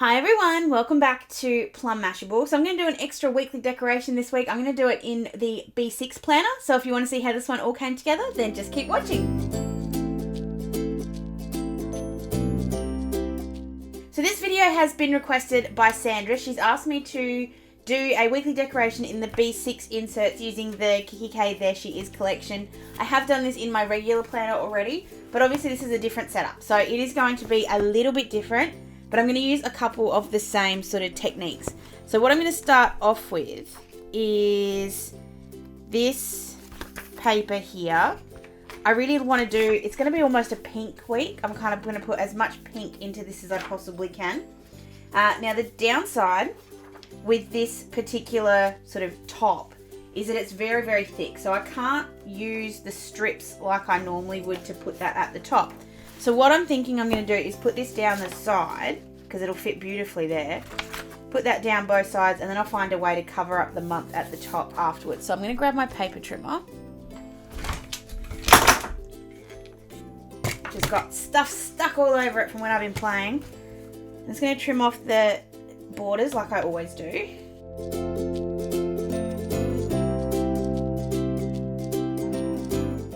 Hi everyone, welcome back to Plum Mashable. So I'm going to do an extra weekly decoration this week. I'm going to do it in the B6 planner. So if you want to see how this one all came together, then just keep watching. So this video has been requested by Sandra. She's asked me to do a weekly decoration in the B6 inserts using the kikki.K There She Is collection. I have done this in my regular planner already, but obviously this is a different setup. So it is going to be a little bit different. But I'm going to use a couple of the same sort of techniques. So what I'm going to start off with is this paper here. I really want to do, it's going to be almost a pink week. I'm kind of going to put as much pink into this as I possibly can. Now the downside with this particular sort of top is that it's very, very thick. So I can't use the strips like I normally would to put that at the top. So what I'm thinking I'm going to do is put this down the side, because it'll fit beautifully there. Put that down both sides, and then I'll find a way to cover up the month at the top afterwards. So I'm going to grab my paper trimmer. Just got stuff stuck all over it from when I've been playing. I'm just going to trim off the borders like I always do.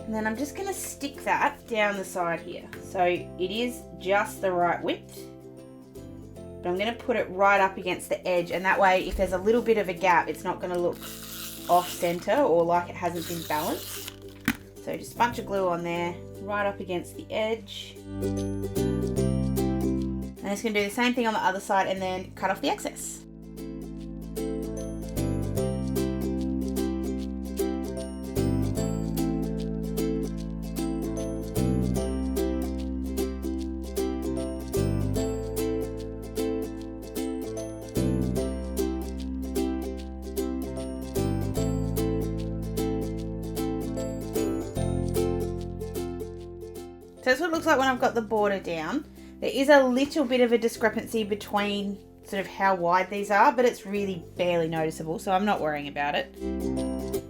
And then I'm just going to stick that down the side here. So it is just the right width. But I'm going to put it right up against the edge, and that way if there's a little bit of a gap, it's not going to look off center or like it hasn't been balanced. So just a bunch of glue on there, right up against the edge. And I'm just going to do the same thing on the other side and then cut off the excess. So that's what it looks like when I've got the border down. There is a little bit of a discrepancy between sort of how wide these are, but it's really barely noticeable, so I'm not worrying about it.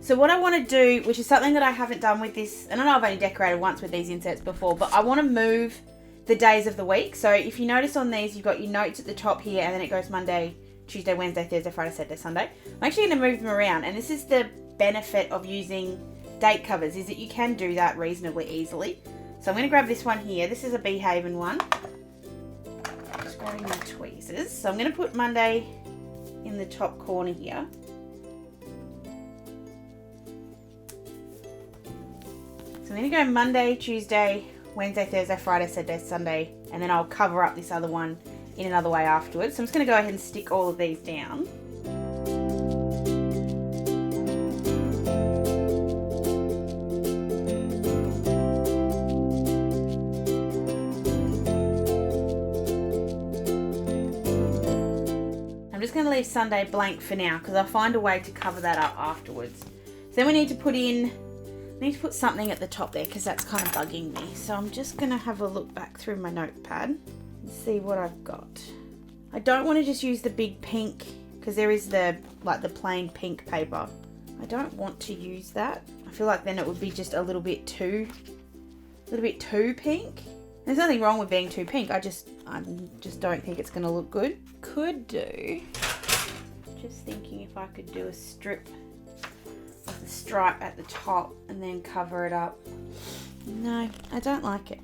So what I want to do, which is something that I haven't done with this, and I know I've only decorated once with these inserts before, but I want to move the days of the week. So if you notice on these, you've got your notes at the top here, and then it goes Monday, Tuesday, Wednesday, Thursday, Friday, Saturday, Sunday. I'm actually going to move them around, and this is the benefit of using date covers, is that you can do that reasonably easily. So I'm going to grab this one here. This is a Beehaven one. Just grabbing my tweezers. So I'm going to put Monday in the top corner here. So I'm going to go Monday, Tuesday, Wednesday, Thursday, Friday, Saturday, Sunday, and then I'll cover up this other one in another way afterwards. So I'm just going to go ahead and stick all of these down. I'm just going to leave Sunday blank for now because I'll find a way to cover that up afterwards. So then we need to put something at the top there because that's kind of bugging me. So I'm just going to have a look back through my notepad and see what I've got. I don't want to just use the big pink because there is the plain pink paper. I don't want to use that. I feel like then it would be just a little bit too pink. There's nothing wrong with being too pink. I just don't think it's going to look good. Could do, just thinking if I could do a strip of the stripe at the top and then cover it up. No, I don't like it.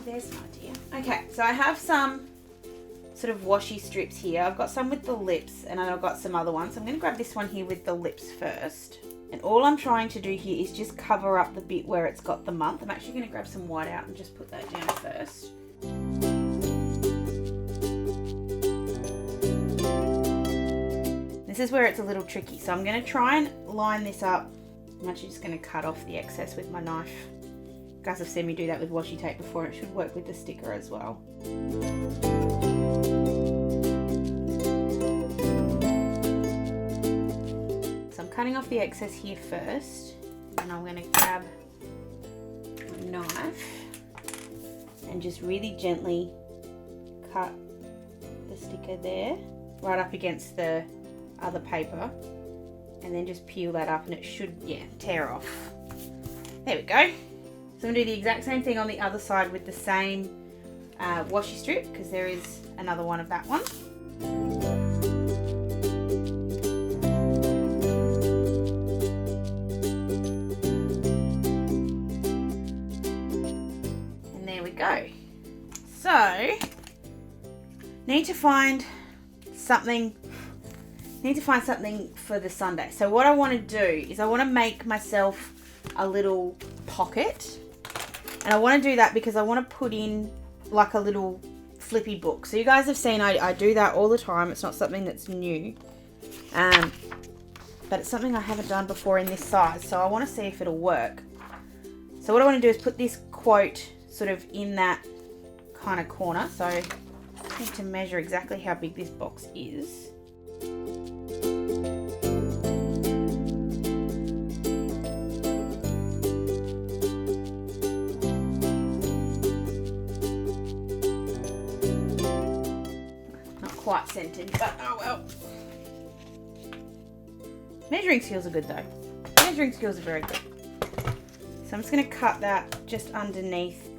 There's an idea. Okay, so I have some sort of washi strips here. I've got some with the lips and I've got some other ones. So I'm going to grab this one here with the lips first. And all I'm trying to do here is just cover up the bit where it's got the month. I'm actually going to grab some white out and just put that down first. This is where it's a little tricky. So I'm going to try and line this up. I'm actually just going to cut off the excess with my knife. You guys have seen me do that with washi tape before. It should work with the sticker as well. Cutting off the excess here first, and I'm going to grab a knife and just really gently cut the sticker there right up against the other paper, and then just peel that up and it should tear off. There we go. So I'm going to do the exact same thing on the other side with the same washi strip, because there is another one of that one. And there we go. So, need to find something for the Sunday. So what I want to do is I want to make myself a little pocket, and I want to do that because I want to put in like a little flippy book. So you guys have seen I do that all the time. It's not something that's new, but it's something I haven't done before in this size, so I want to see if it'll work. So what I want to do is put this quote sort of in that kind of corner. So I need to measure exactly how big this box is. Quite centered, but oh well. Measuring skills are good though. Measuring skills are very good. So I'm just going to cut that just underneath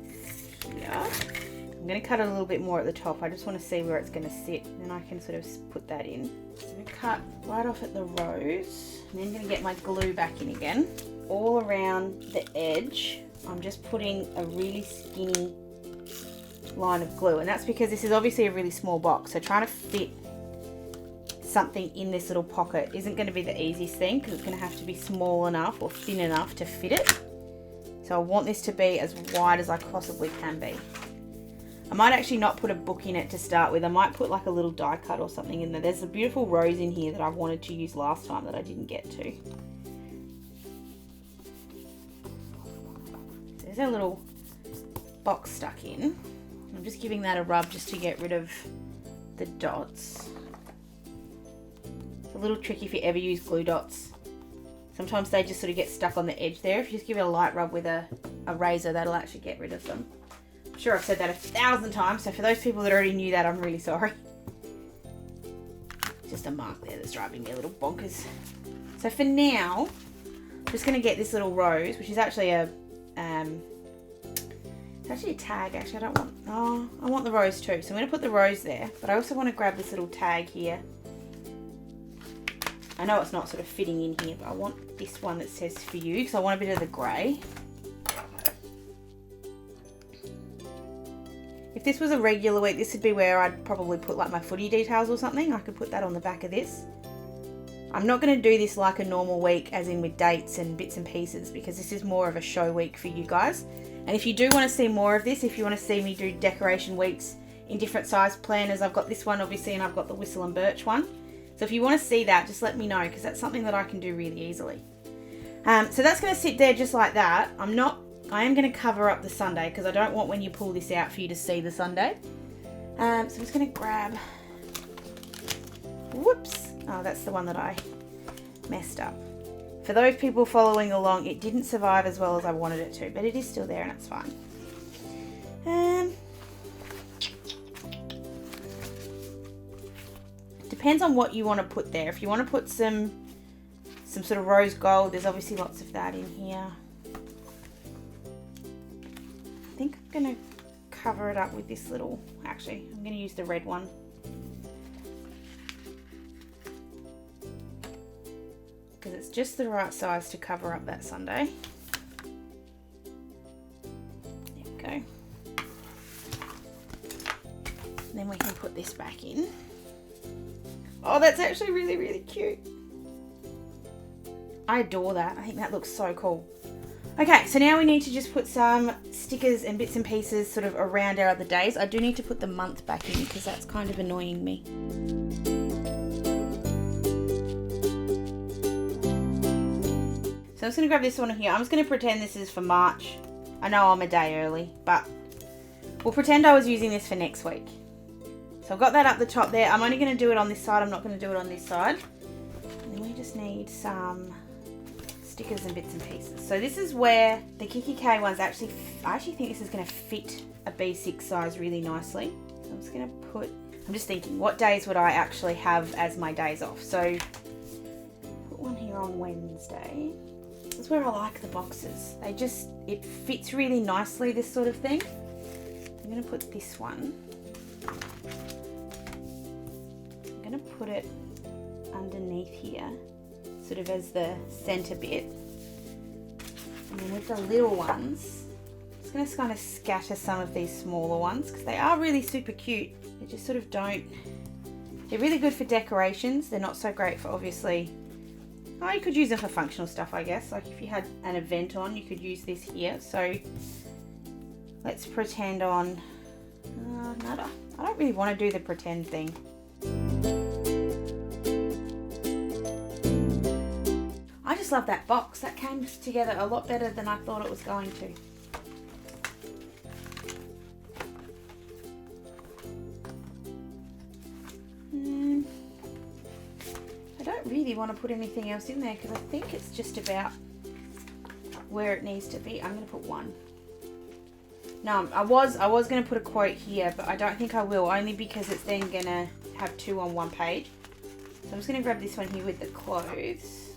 here. I'm going to cut it a little bit more at the top. I just want to see where it's going to sit, and then I can sort of put that in. So I'm going to cut right off at the rose, and then I'm going to get my glue back in again. All around the edge, I'm just putting a really skinny line of glue, and that's because this is obviously a really small box, so trying to fit something in this little pocket isn't going to be the easiest thing, because it's going to have to be small enough or thin enough to fit it. So I want this to be as wide as I possibly can be. I might actually not put a book in it to start with. I might put like a little die cut or something in there. There's a beautiful rose in here that I wanted to use last time that I didn't get to. So there's a little box stuck in. I'm just giving that a rub just to get rid of the dots. It's a little tricky if you ever use glue dots. Sometimes they just sort of get stuck on the edge there. If you just give it a light rub with a razor, that'll actually get rid of them. I'm sure I've said that 1,000 times, so for those people that already knew that, I'm really sorry. Just a mark there that's driving me a little bonkers. So for now, I'm just going to get this little rose, which is actually a it's actually a tag. Actually, I don't want, oh, I want the rose too. So I'm going to put the rose there, but I also want to grab this little tag here. I know it's not sort of fitting in here, but I want this one that says for you, because I want a bit of the grey. If this was a regular week, this would be where I'd probably put like my footy details or something. I could put that on the back of this. I'm not going to do this like a normal week, as in with dates and bits and pieces, because this is more of a show week for you guys. And if you do want to see more of this, if you want to see me do decoration weeks in different size planners, I've got this one obviously, and I've got the Whistle and Birch one. So if you want to see that, just let me know, because that's something that I can do really easily. So that's going to sit there just like that. I am going to cover up the Sunday, because I don't want when you pull this out for you to see the Sunday. So I'm just going to grab, whoops, oh, that's the one that I messed up. For those people following along, it didn't survive as well as I wanted it to, but it is still there and it's fine. Depends on what you want to put there. If you want to put some sort of rose gold, there's obviously lots of that in here. I think I'm going to cover it up with this little, actually, I'm going to use the red one. Because it's just the right size to cover up that Sunday. There we go. And then we can put this back in. Oh, that's actually really, really cute. I adore that. I think that looks so cool. Okay, so now we need to just put some stickers and bits and pieces sort of around our other days. I do need to put the month back in, because that's kind of annoying me. So I'm just going to grab this one here. I'm just going to pretend this is for March. I know I'm a day early, but we'll pretend I was using this for next week. So I've got that up the top there. I'm only going to do it on this side. I'm not going to do it on this side. And then we just need some stickers and bits and pieces. So this is where the kikki.K ones actually, I actually think this is going to fit a B6 size really nicely. So I'm just going to put, I'm just thinking, what days would I actually have as my days off? So put one here on Wednesday. That's where I like the boxes. They just, it fits really nicely, this sort of thing. I'm going to put this one going to put it underneath here, sort of as the center bit. And then with the little ones, I'm just going to kind of scatter some of these smaller ones because they are really super cute. They just sort of don't, they're really good for decorations. They're not so great for obviously, oh, you could use them for functional stuff, I guess. Like if you had an event on, you could use this here. So let's pretend on, nada. I don't really want to do the pretend thing. I just love that box. That came together a lot better than I thought it was going to. I don't really want to put anything else in there because I think it's just about where it needs to be. I'm going to put one. No, I was going to put a quote here, but I don't think I will, only because it's then going to have two on one page. So I'm just going to grab this one here with the clothes.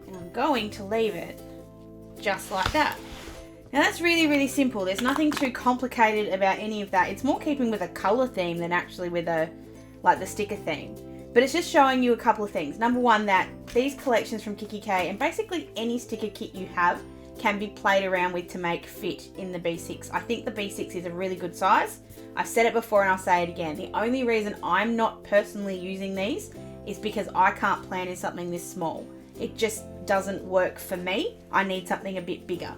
And I'm going to leave it just like that. Now that's really, really simple. There's nothing too complicated about any of that. It's more keeping with a color theme than actually with a, like the sticker theme. But it's just showing you a couple of things. Number one, that these collections from kikki.K and basically any sticker kit you have can be played around with to make fit in the B6. I think the B6 is a really good size. I've said it before and I'll say it again. The only reason I'm not personally using these is because I can't plan in something this small. It just doesn't work for me. I need something a bit bigger.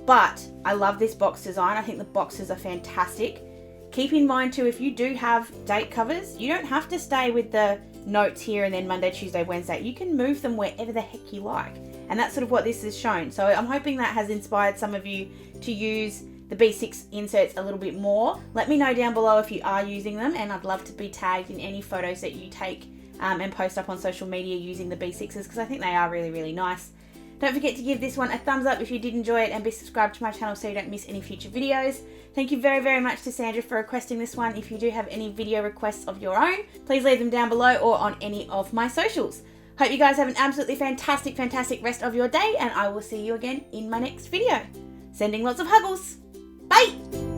But I love this box design. I think the boxes are fantastic. Keep in mind too, if you do have date covers, you don't have to stay with the notes here and then Monday, Tuesday, Wednesday. You can move them wherever the heck you like. And that's sort of what this has shown. So I'm hoping that has inspired some of you to use the B6 inserts a little bit more. Let me know down below if you are using them, and I'd love to be tagged in any photos that you take and post up on social media using the B6s, because I think they are really, really nice. Don't forget to give this one a thumbs up if you did enjoy it, and be subscribed to my channel so you don't miss any future videos. Thank you very, very much to Sandra for requesting this one. If you do have any video requests of your own, please leave them down below or on any of my socials. Hope you guys have an absolutely fantastic, fantastic rest of your day, and I will see you again in my next video. Sending lots of huggles. Bye!